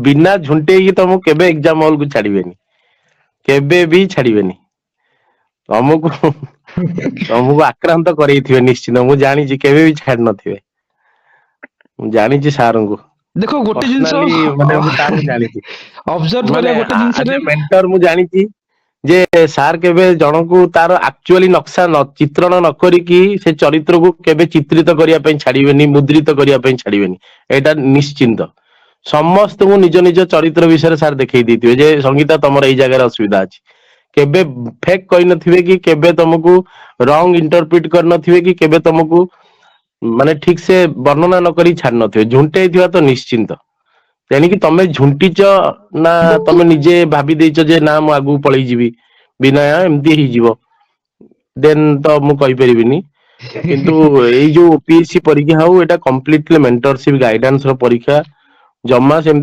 ବିନା ଝୁଣ୍ଟେଇକି ତମକୁ କେବେ ଏକ୍ଜାମ ହଲ୍ କୁ ଛାଡିବେନି, କେବେ ବି ଛାଡିବେନି। ତମକୁ ତମକୁ ଆକ୍ରାନ୍ତ କରେଇଥିବେ ନିଶ୍ଚିତ, ମୁଁ ଜାଣିଛି, କେବେ ବି ଛାଡି ନଥିବେ। ମୁଁ ଜାଣିଛି ସାରଙ୍କୁ ଦେଖ ଗୋଟେ ଜିନିଷ ପର୍ସନାଲି, ମାନେ ମୁଁ ସାରଙ୍କୁ ଜାଣିଛି। ଅବଜର୍ଭ ମାନେ କରିବା ଗୋଟେ ଆଜ ଜିନିଷରେ ଏ ମେଣ୍ଟର ମୁଁ ଜାଣିଛି ଯେ ସାର୍ କେବେ ଜଣଙ୍କୁ ତାର ଆକ୍ଚୁଆଲି ନକ୍ସା ଚିତ୍ରଣ ନ କରିକି ସେ ଚରିତ୍ରକୁ କେବେ ଚିତ୍ରିତ କରିବା ପାଇଁ ଛାଡିବେନି, ମୁଦ୍ରିତ କରିବା ପାଇଁ ଛାଡିବେନି, ଏଇଟା ନିଶ୍ଚିନ୍ତ। ସମସ୍ତଙ୍କୁ ନିଜ ନିଜ ଚରିତ୍ର ବିଷୟରେ ସାର୍ ଦେଖେଇ ଦେଇଥିବେ ଯେ ସଙ୍ଗୀତା ତମର ଏଇ ଜାଗାରେ ଅସୁବିଧା ଅଛି। କେବେ ଫେକ୍ କହିନଥିବେ କି କେବେ ତମକୁ ରଙ୍ଗ ଇଣ୍ଟରପ୍ରିଟ କରିନଥିବେ କି କେବେ ତମକୁ ମାନେ ଠିକ ସେ ବର୍ଣ୍ଣନା ନ କରି ଛାଡି ନଥିବେ। ଝୁଣ୍ଟେଇଥିବା ତ ନିଶ୍ଚିନ୍ତ। ତେଣିକି ତମେ ଝୁଣ୍ଟିଛ ନା ତମେ ନିଜେ ଭାବି ଦେଇଛ ଯେ ନା ମୁଁ ଆଗକୁ ପଳେଇ ଯିବି, ବିନୟ ଏମିତି ହେଇଯିବ, ଦେନ ତ ମୁଁ କହିପାରିବିନି। କିନ୍ତୁ ଏଇ ଯୋଉ OPSC ପରୀକ୍ଷା ହଉ, ଏଇଟା କମ୍ପ୍ଲିଟଲି ମେଣ୍ଟରସିପ ଗାଇଡାନ୍ସ ର ପରୀକ୍ଷା। ଜମା ସେମିତି